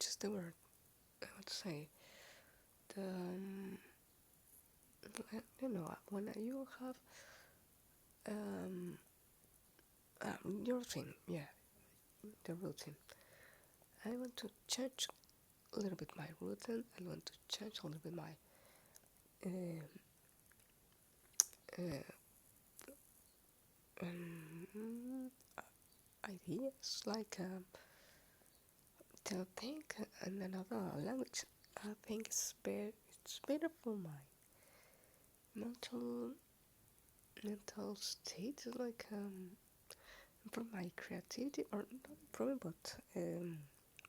just the word I want to say. The when you have um, your routine, yeah, the routine. I want to change a little bit my routine. I want to change a little bit my uh, uh, um, ideas, like to think in another language. I think it's better for my mental mental state, like for my creativity, or not improving, but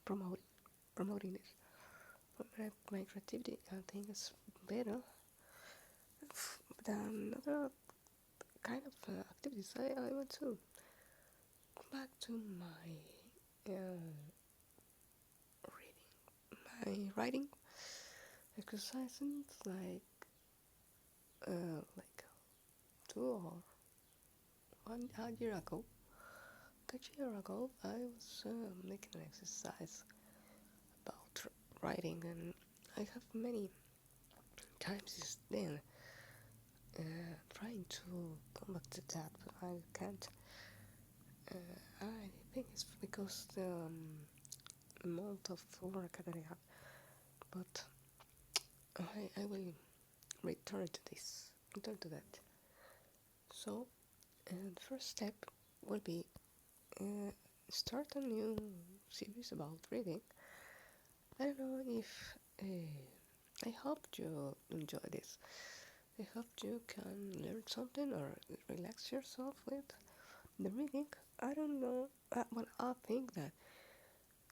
promote promoting it. For my creativity, I think it's better than other kind of activities. I want to go back to my reading, my writing exercising, like 2 or 1 year ago. A year ago, I was making an exercise about writing, and I have many times since then trying to come back to that, but I can't. I think it's because the amount of work that I have, but I will return to this, return to that. So, the first step will be uh, start a new series about reading. I don't know if I hope you enjoy this. I hope you can learn something or relax yourself with the reading. I don't know, but I think that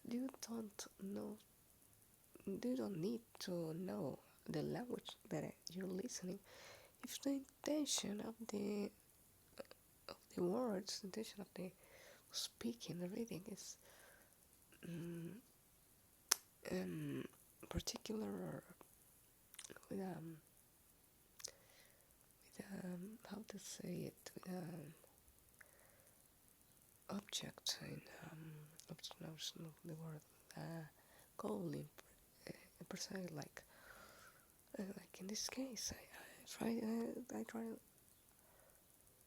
you don't know, you don't need to know the language that you're listening. If the intention of the words, the intention of the speaking, the reading is um, um, particular with how to say it, with object in object, no, it's not the word, goal in precise, like in this case, I try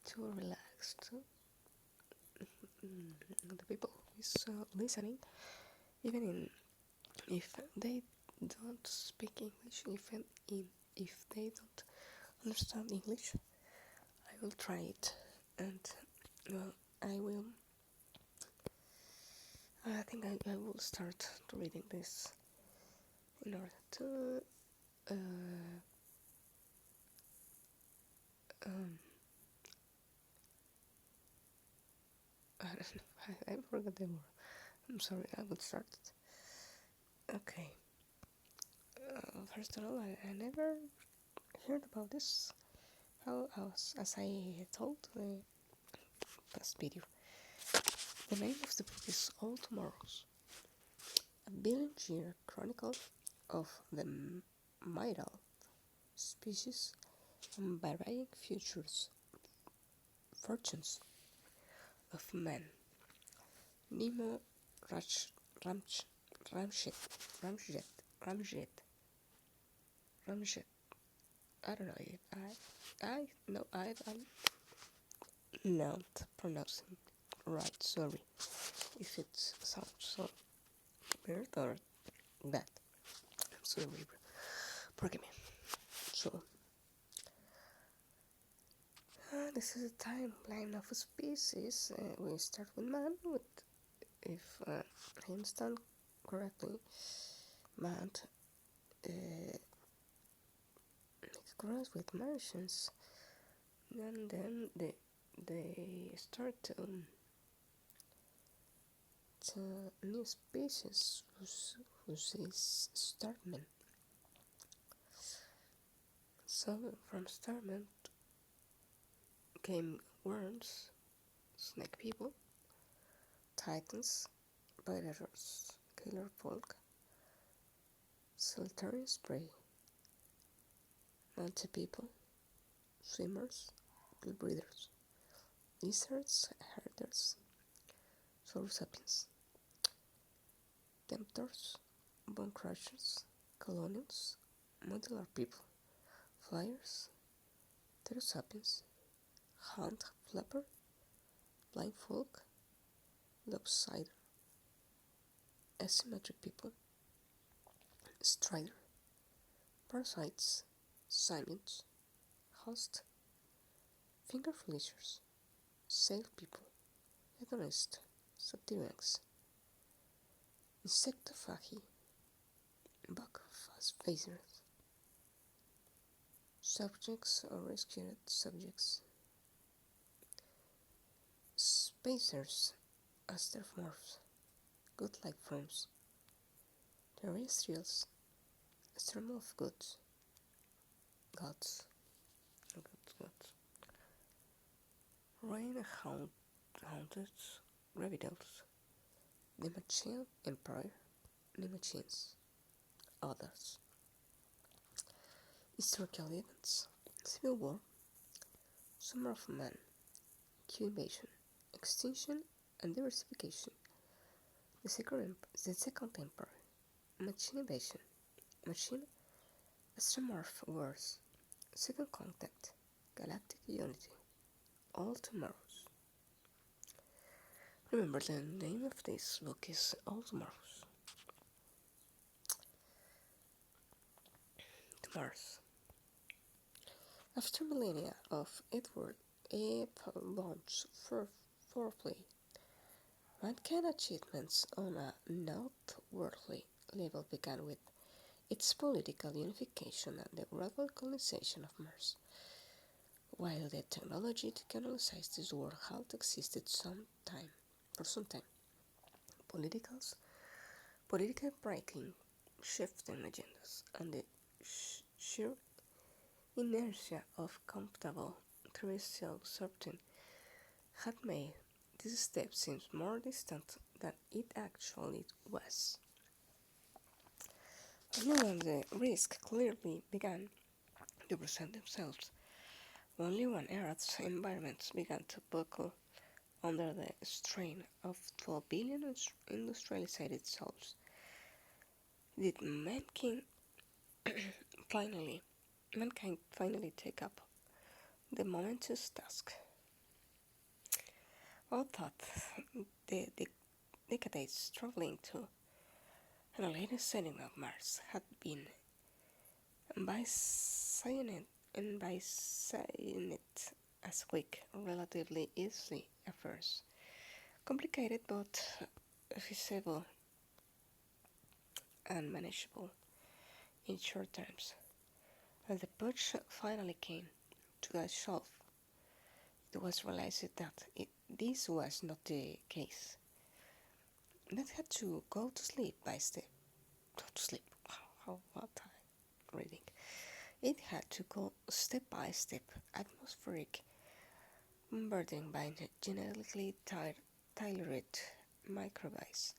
to relax to the people who is listening, even if they don't speak English, even if they don't understand English. I will try it, and well, I will. I think I will start reading this in order to um, I don't know. I forgot the word. I'm sorry. I will start it. Okay. First of all, I never heard about this. How as I told the past video, the name of the book is All Tomorrows, a billion-year chronicle of the mythical species and varying fortunes of man. Nemo, Raj, Ramj, Ramjet, Ramjet, Ramjet, Ramjet. I don't know if I no, I'm not pronouncing right. Sorry if it sounds so weird or bad. I'm sorry. Forgive me. So, this is a timeline of a species. We start with man. If I understand correctly, man makes cross with Martians, and then they start to new species whose is starman. So from starman came worms, snake people, titans, predators, killer folk, solitary prey, mountain people, swimmers, breeders, lizards, herders, soul sapiens, tempters, bone crushers, colonials, modular people, flyers, pterosapiens, hand flapper, blind folk, lopsided, asymmetric people, strider, parasites, simians, host, finger fleshers, sail people, hedonist, subterraneans, insectophagy, bug phasers, subjects or rescued subjects, spacers, asteromorphs, godlike forms, terrestrials, stream of goods, gods, gods, rain haunted, ravidals, the Machine Empire, the machines, others, historical events, civil war, summer of man, Q invasion, extinction and diversification, the second empire, machine invasion, machine astromorph wars, second contact, galactic unity, all tomorrows. Remember, the name of this book is All Tomorrows. Tomorrows. After millennia of Edward A. Bond's foreplay, mankind achievements on a noteworthy level began with its political unification and the gradual colonization of Mars. While the technology to colonize this world had existed for some time, politicals, political breaking, shifting agendas, and the sheer inertia of comfortable terrestrial sorting had made this step seem more distant than it actually was. Only when the risks clearly began to present themselves, only when Earth's environments began to buckle under the strain of 12 billion industrialized souls, did finally, mankind finally take up the momentous task. All thought the decades traveling to an alien setting of Mars had been by saying it as quick, relatively easy affairs, complicated but feasible and manageable in short terms. As the push finally came to the shelf, it was realized that this was not the case. That had to go to sleep by step. Go to sleep. How what I reading? It had to go step by step, atmospheric, bombarding by genetically tailored microbes,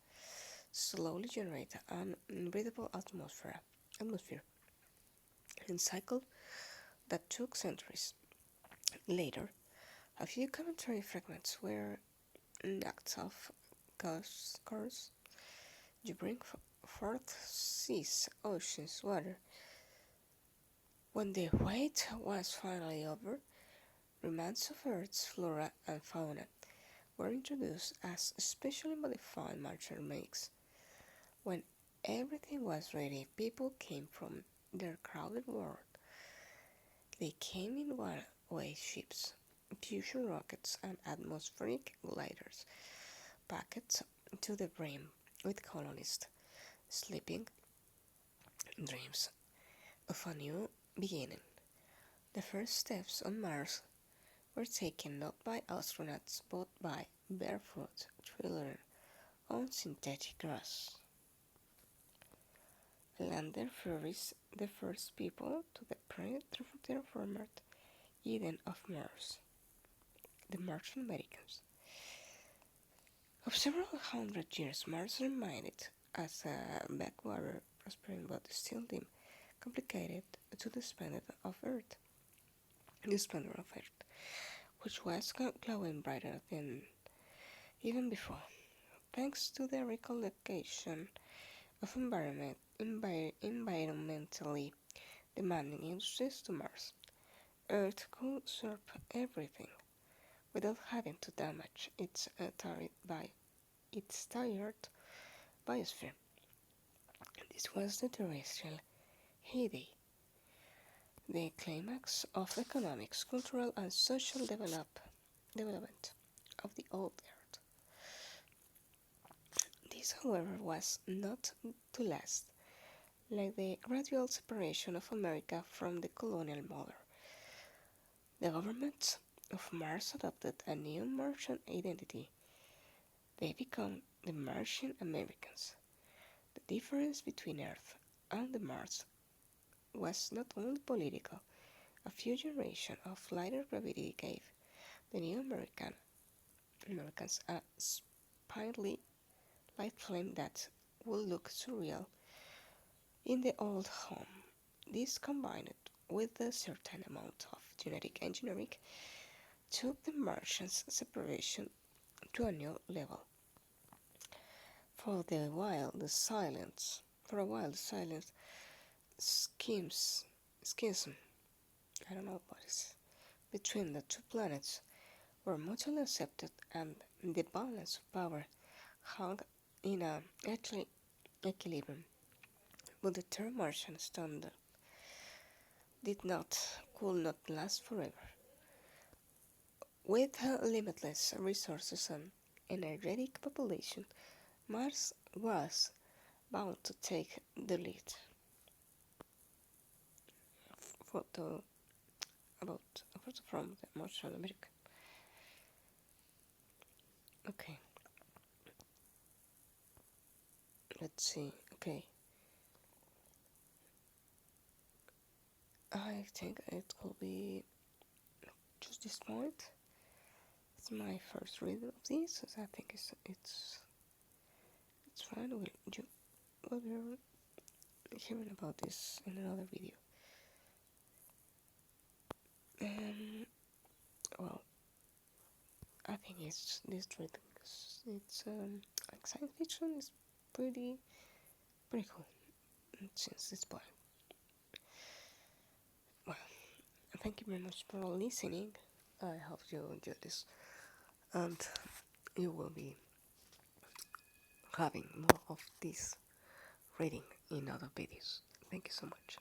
slowly generate an unbreathable atmosphere, and cycle that took centuries. Later, a few commentary fragments were knocked off course. You bring forth seas, oceans, water. When the wait was finally over, remnants of Earth's flora and fauna were introduced as specially modified Martian makes. When everything was ready, people came from their crowded world. They came in one-way ships, fusion rockets, and atmospheric gliders, packed to the brim with colonists, sleeping dreams of a new beginning. The first steps on Mars were taken not by astronauts but by barefoot children on synthetic grass. Lander furries the first people to the terraformed Eden of Mars, the Martian Americans. Of several hundred years, Mars remained as a backwater, prospering but still dim, complicated to the splendor of Earth, which was glowing brighter than even before, thanks to the recollocation of environmentally demanding industries to Mars. Earth could absorb everything without having to damage its tired biosphere. This was the terrestrial heyday, the climax of economic, cultural, and social development of the old Earth. This, however, was not to last. Like the gradual separation of America from the colonial mother, the governments of Mars adopted a new Martian identity. They became the Martian Americans. The difference between Earth and the Mars was not only political. A few generations of lighter gravity gave the new Americans a spindly light flame that would look surreal in the old home. This combined with a certain amount of genetic engineering took the Martians' separation to a new level. For a while the silence schemes schism, I don't know what is, between the two planets were mutually accepted and the balance of power hung in a equilibrium. But the term Martian standard could not last forever. With limitless resources and energetic population, Mars was bound to take the lead. Photo about a photo from the Martian America. Okay, let's see. Okay, I think it will be just this point. It's my first reading of this, so I think it's fine. We'll be hearing about this in another video. Um, well, I think it's this reading. It's like science fiction is pretty cool since this point. Well, thank you very much for listening. I hope you enjoyed this, and you will be having more of this reading in other videos. Thank you so much.